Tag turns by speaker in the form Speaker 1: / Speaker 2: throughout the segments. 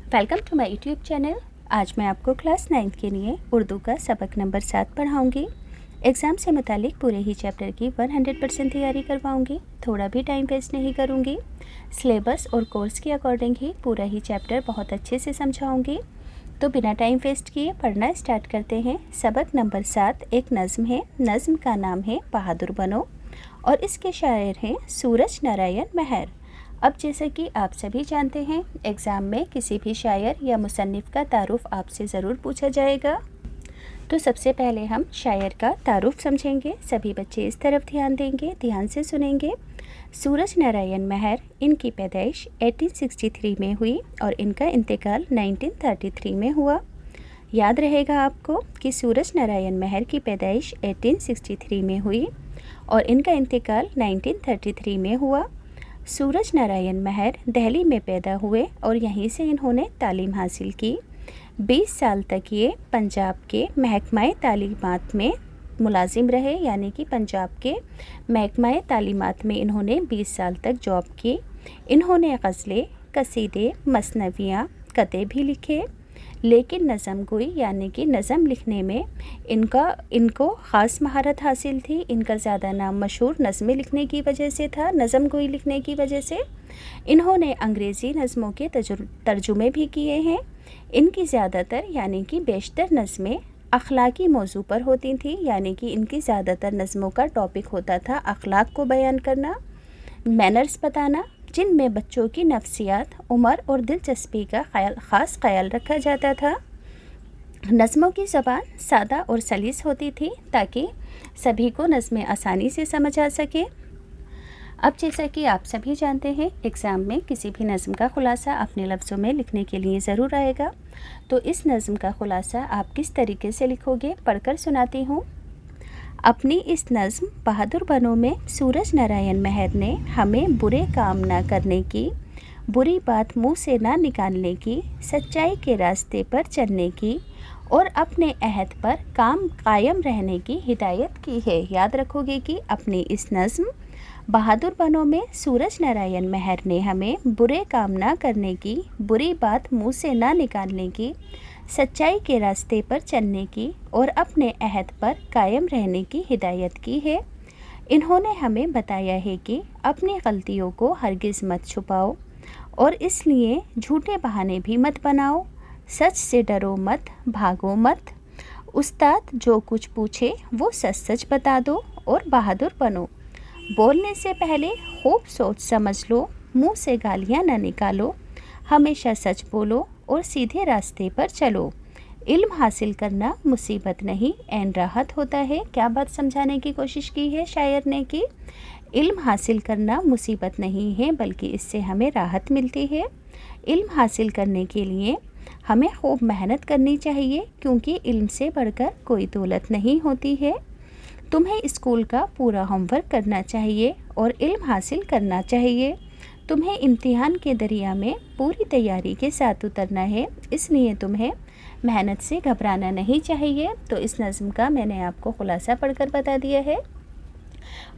Speaker 1: Welcome to my YouTube channel. आज मैं आपको क्लास 9 के लिए उर्दू का सबक नंबर 7 पढ़ाऊंगी। एग्ज़ाम से मुतालिक पूरे ही चैप्टर की 100% तैयारी करवाऊंगी। थोड़ा भी टाइम वेस्ट नहीं करूंगी। सिलेबस और कोर्स के अकॉर्डिंग ही पूरा ही चैप्टर बहुत अच्छे से समझाऊंगी। तो बिना टाइम वेस्ट किए पढ़ना स्टार्ट करते हैं। सबक नंबर 7 एक नज़्म है। नज़्म का नाम है बहादुर बनो और इसके शायर हैं सूरज नारायण मेहर। अब जैसा कि आप सभी जानते हैं, एग्ज़ाम में किसी भी शायर या मुसन्निफ़ का तारुफ आपसे ज़रूर पूछा जाएगा। तो सबसे पहले हम शायर का तारुफ समझेंगे। सभी बच्चे इस तरफ ध्यान देंगे, ध्यान से सुनेंगे। सूरज नारायण मेहर, इनकी पैदाइश 1863 में हुई और इनका इंतकाल 1933 में हुआ। याद रहेगा आपको कि सूरज नारायण मेहर की पैदाइश 1863 में हुई और इनका इंतकाल 1933 में हुआ। सूरज नारायण मेहर दिल्ली में पैदा हुए और यहीं से इन्होंने तालीम हासिल की। 20 साल तक ये पंजाब के महकमा तालीमात में मुलाजिम रहे, यानी कि पंजाब के महकमा तालीमात में इन्होंने 20 साल तक जॉब की। इन्होंने ग़ज़लें, कसीदे, मसनवियाँ, कते भी लिखे, लेकिन नज़म गोई यानी कि नज़म लिखने में इनको ख़ास महारत हासिल थी। इनका ज़्यादा नाम मशहूर नज़में लिखने की वजह से था, नज़म गोई लिखने की वजह से। इन्होंने अंग्रेज़ी नज़मों के तर्जुमे भी किए हैं। इनकी ज़्यादातर यानी कि बेशतर नज़में अखलाकी मौजू पर होती थी, यानी कि इनकी ज़्यादातर नज़मों का टॉपिक होता था अखलाक को बयान करना, मैनर्स बताना, जिनमें बच्चों की नफ्सियात, उम्र और दिलचस्पी का ख़ास ख्याल रखा जाता था। नज़मों की ज़बान सादा और सलीस होती थी ताकि सभी को नज़में आसानी से समझ आ सके। अब जैसा कि आप सभी जानते हैं, एग्ज़ाम में किसी भी नज़म का ख़ुलासा अपने लफ्ज़ों में लिखने के लिए ज़रूर आएगा। तो इस नज़म का ख़ुलासा आप किस तरीके से लिखोगे, पढ़कर सुनाती हूँ। अपनी इस नज़्म बहादुर बनो में सूरज नारायण मेहर ने हमें बुरे काम ना करने की, बुरी बात मुंह से ना निकालने की, सच्चाई के रास्ते पर चलने की और अपने अहद पर कायम रहने की हिदायत की है। याद रखोगे कि अपनी इस नज़्म बहादुर बनो में सूरज नारायण मेहर ने हमें बुरे काम ना करने की, बुरी बात मुंह से ना निकालने की, सच्चाई के रास्ते पर चलने की और अपने अहद पर कायम रहने की हिदायत की है। इन्होंने हमें बताया है कि अपनी गलतियों को हरगिज़ मत छुपाओ और इसलिए झूठे बहाने भी मत बनाओ। सच से डरो मत, भागो मत। उस्ताद जो कुछ पूछे वो सच सच बता दो और बहादुर बनो। बोलने से पहले खूब सोच समझ लो, मुंह से गालियाँ न निकालो, हमेशा सच बोलो और सीधे रास्ते पर चलो। इल्म हासिल करना मुसीबत नहीं, ऐन राहत होता है। क्या बात समझाने की कोशिश की है शायर ने कि इल्म हासिल करना मुसीबत नहीं है, बल्कि इससे हमें राहत मिलती है। इल्म हासिल करने के लिए हमें खूब मेहनत करनी चाहिए, क्योंकि इल्म से बढ़कर कोई दौलत नहीं होती है। तुम्हें स्कूल का पूरा होमवर्क करना चाहिए और इल्म हासिल करना चाहिए। तुम्हें इम्तिहान के दरिया में पूरी तैयारी के साथ उतरना है, इसलिए तुम्हें मेहनत से घबराना नहीं चाहिए। तो इस नज़्म का मैंने आपको ख़ुलासा पढ़कर बता दिया है।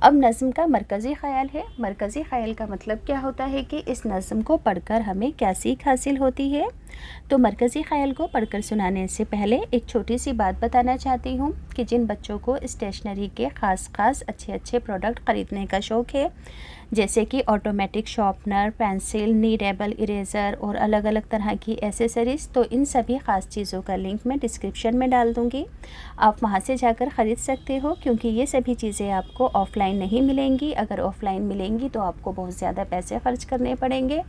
Speaker 1: अब नज़्म का मरकज़ी ख़याल है। मरकज़ी ख़याल का मतलब क्या होता है कि इस नज़्म को पढ़कर हमें क्या सीख हासिल होती है। तो मरकज़ी ख़याल को पढ़कर सुनाने से पहले एक छोटी सी बात बताना चाहती हूँ कि जिन बच्चों को स्टेशनरी के ख़ास अच्छे प्रोडक्ट ख़रीदने का शौक़ है, जैसे कि automatic sharpener, pencil, needable eraser और अलग अलग तरह की एसेसरीज़, तो इन सभी ख़ास चीज़ों का लिंक मैं डिस्क्रिप्शन में डाल दूँगी। आप वहाँ से जाकर ख़रीद सकते हो, क्योंकि ये सभी चीज़ें आपको ऑफ़लाइन नहीं मिलेंगी। अगर ऑफ़लाइन मिलेंगी तो आपको बहुत ज़्यादा पैसे ख़र्च करने पड़ेंगे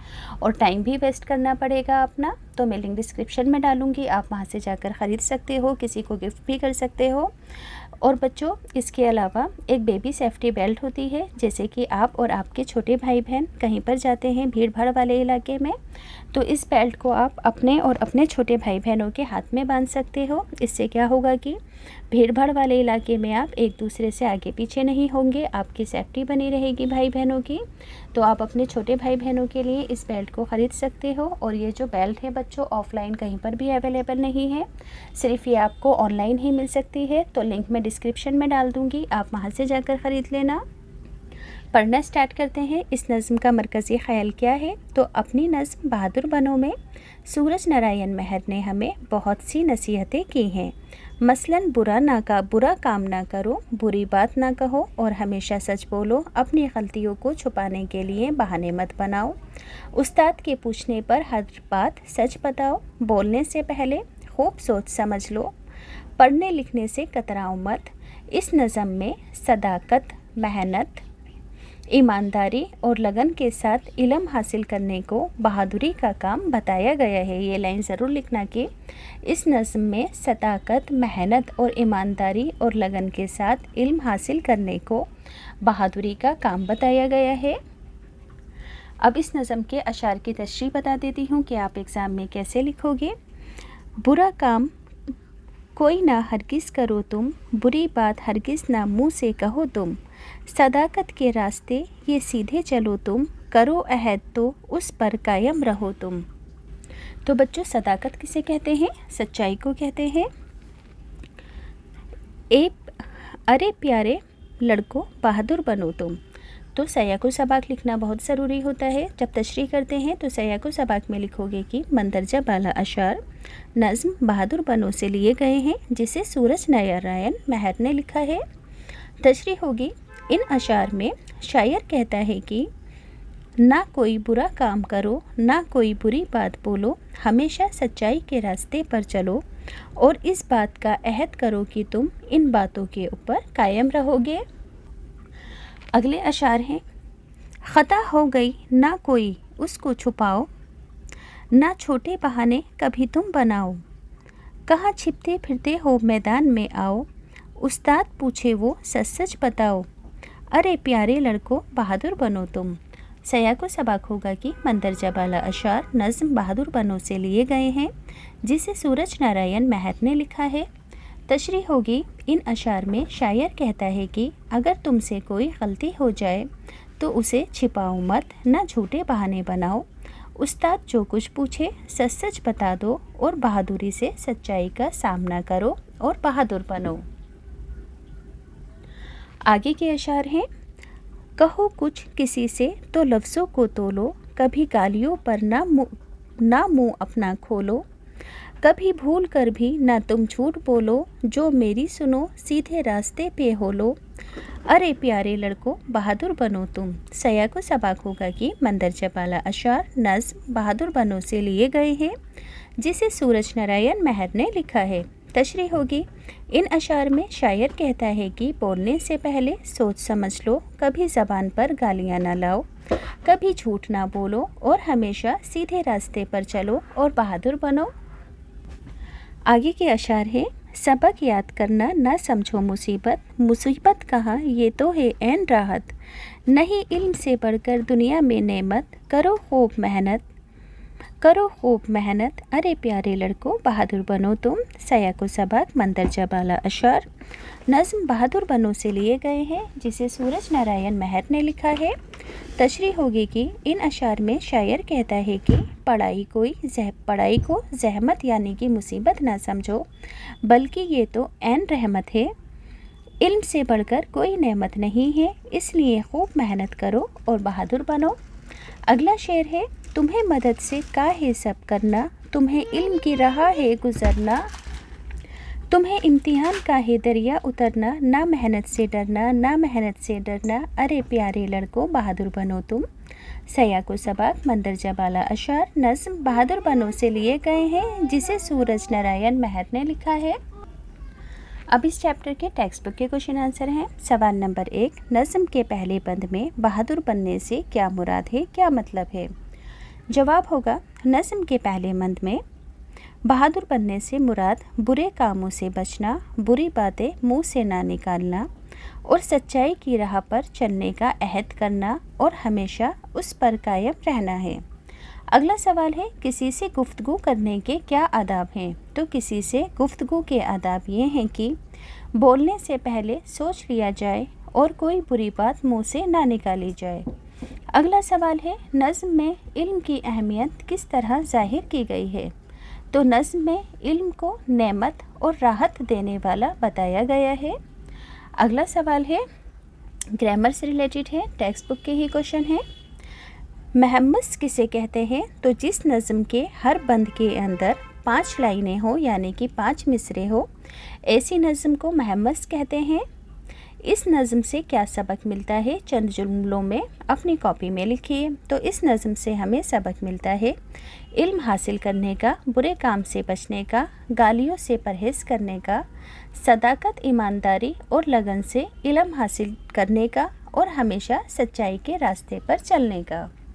Speaker 1: और टाइम भी वेस्ट करना पड़ेगा अपना। तो मैं लिंक डिस्क्रिप्शन में डालूँगी, आप वहाँ से जाकर ख़रीद सकते हो, किसी को गिफ्ट भी कर सकते हो। और बच्चों, इसके अलावा एक बेबी सेफ्टी बेल्ट होती है। जैसे कि आप और आपके छोटे भाई बहन कहीं पर जाते हैं भीड़ भाड़ वाले इलाके में, तो इस बेल्ट को आप अपने और अपने छोटे भाई बहनों के हाथ में बांध सकते हो। इससे क्या होगा कि भीड़ भाड़ वाले इलाके में आप एक दूसरे से आगे पीछे नहीं होंगे, आपकी सेफ्टी बनी रहेगी भाई बहनों की। तो आप अपने छोटे भाई बहनों के लिए इस बेल्ट को ख़रीद सकते हो। और ये जो बेल्ट है बच्चों, ऑफ़लाइन कहीं पर भी अवेलेबल नहीं है, सिर्फ़ ये आपको ऑनलाइन ही मिल सकती है। तो लिंक मैं डिस्क्रिप्शन में डाल दूँगी, आप वहाँ से जाकर ख़रीद लेना। पढ़ना स्टार्ट करते हैं। इस नज़्म का मरकज़ी ख़याल क्या है? तो अपनी नज़्म बहादुर बनो में सूरज नारायण मेहर ने हमें बहुत सी नसीहतें की हैं। मसलन बुरा काम ना करो, बुरी बात ना कहो और हमेशा सच बोलो। अपनी गलतियों को छुपाने के लिए बहाने मत बनाओ। उस्ताद के पूछने पर हर बात सच बताओ। बोलने से पहले खूब सोच समझ लो। पढ़ने लिखने से कतराओ मत। इस नज़म में सदाकत, मेहनत, ईमानदारी और लगन के साथ इल्म हासिल करने को बहादुरी का काम बताया गया है। ये लाइन ज़रूर लिखना कि इस नज़्म में सदाकत, मेहनत और ईमानदारी और लगन के साथ इल्म हासिल करने को बहादुरी का काम बताया गया है। अब इस नज़म के अशार की तशरीह बता देती हूँ कि आप एग्ज़ाम में कैसे लिखोगे। बुरा काम कोई ना हरगिज़ करो तुम, बुरी बात हरगिज़ ना मुँह से कहो तुम। सदाकत के रास्ते ये सीधे चलो तुम, करो अहद तो उस पर कायम रहो तुम। तो बच्चों, सदाकत किसे कहते हैं? सच्चाई को कहते हैं। अरे प्यारे लड़कों बहादुर बनो तुम। तो सयाको सबाक लिखना बहुत ज़रूरी होता है। जब तशरीह करते हैं तो सयाको सबाक में लिखोगे कि मंदरजा बाला अशार नज़्म बहादुर बनो से लिए गए हैं, जिसे सूरज नारायण मेहर ने लिखा है। तशरीह होगी, इन अशार में शायर कहता है कि ना कोई बुरा काम करो, ना कोई बुरी बात बोलो, हमेशा सच्चाई के रास्ते पर चलो और इस बात का अहद करो कि तुम इन बातों के ऊपर कायम रहोगे। अगले अशार हैं, ख़ता हो गई ना कोई उसको छुपाओ, ना छोटे बहाने कभी तुम बनाओ। कहाँ छिपते फिरते हो मैदान में आओ, उस्ताद पूछे वो सच सच बताओ। अरे प्यारे लड़कों बहादुर बनो तुम। सयाको सबाक होगा कि मंदरजा बाला अशार नज़्म बहादुर बनो से लिए गए हैं, जिसे सूरज नारायण मेहर ने लिखा है। तशरीह होगी, इन अशार में शायर कहता है कि अगर तुमसे कोई गलती हो जाए तो उसे छिपाओ मत, ना झूठे बहाने बनाओ। उस्ताद जो कुछ पूछे सच सच बता दो और बहादुरी से सच्चाई का सामना करो और बहादुर बनो। आगे के अशार हैं, कहो कुछ किसी से तो लफ्ज़ों को तोलो, कभी गालियों पर ना मुँह अपना खोलो। कभी भूल कर भी ना तुम झूठ बोलो, जो मेरी सुनो सीधे रास्ते पे हो लो। अरे प्यारे लड़कों बहादुर बनो तुम। सयाको सबाक होगा कि मंदरजा बाला अशार नज़्म बहादुर बनो से लिए गए हैं, जिसे सूरज नारायण मेहर ने लिखा है। तशरीह होगी, इन अशार में शायर कहता है कि बोलने से पहले सोच समझ लो, कभी ज़बान पर गालियाँ ना लाओ, कभी झूठ ना बोलो और हमेशा सीधे रास्ते पर चलो और बहादुर बनो। आगे के अशार हैं, सबक याद करना ना समझो मुसीबत, मुसीबत कहाँ ये तो है ऐन राहत। नहीं इल्म से बढ़कर दुनिया में नेमत, करो खूब मेहनत। अरे प्यारे लड़कों बहादुर बनो तुम। सयाको सबाक मंदरजा बाला अशार नज़्म बहादुर बनो से लिए गए हैं, जिसे सूरज नारायण मेहर ने लिखा है। तशरीह होगी कि इन अशार में शायर कहता है कि पढ़ाई को जहमत यानी कि मुसीबत ना समझो, बल्कि ये तो ऐन रहमत है। इल्म से बढ़कर कोई नेमत नहीं है, इसलिए खूब मेहनत करो और बहादुर बनो। अगला शेर है, तुम्हें मदद से काहे सब करना, तुम्हें इल्म की राह है गुजरना। तुम्हें इम्तिहान का है दरिया उतरना, ना मेहनत से डरना। अरे प्यारे लड़कों बहादुर बनो तुम। सयाको सबाक मंदरजा बाला अशार नज़्म बहादुर बनो से लिए गए हैं, जिसे सूरज नारायण मेहर ने लिखा है। अब इस चैप्टर के टेक्स्ट बुक के क्वेश्चन आंसर हैं। सवाल नंबर 1, नज़्म के पहले बंद में बहादुर बनने से क्या मुराद है, क्या मतलब है? जवाब होगा, नज़्म के पहले बंद में बहादुर बनने से मुराद बुरे कामों से बचना, बुरी बातें मुंह से ना निकालना और सच्चाई की राह पर चलने का अहद करना और हमेशा उस पर कायम रहना है। अगला सवाल है, किसी से गुफ्तगू करने के क्या आदाब हैं? तो किसी से गुफ्तगू के आदाब ये हैं कि बोलने से पहले सोच लिया जाए और कोई बुरी बात मुंह से ना निकाली जाए। अगला सवाल है, नज़्म में इल्म की अहमियत किस तरह ज़ाहिर की गई है? तो नज़्म में इल्म को नेमत और राहत देने वाला बताया गया है। अगला सवाल है, ग्रामर से रिलेटेड है, टेक्स्ट बुक के ही क्वेश्चन है। महम्मस किसे कहते हैं? तो जिस नज़म के हर बंद के अंदर 5 लाइनें हो यानी कि 5 मिसरे हो, ऐसी नज़म को महम्मस कहते हैं। इस नज़म से क्या सबक मिलता है? चंद जुमलों में अपनी कॉपी में लिखिए। तो इस नज़म से हमें सबक मिलता है इल्म हासिल करने का, बुरे काम से बचने का, गालियों से परहेज़ करने का, सदाकत, ईमानदारी और लगन से इल्म हासिल करने का और हमेशा सच्चाई के रास्ते पर चलने का।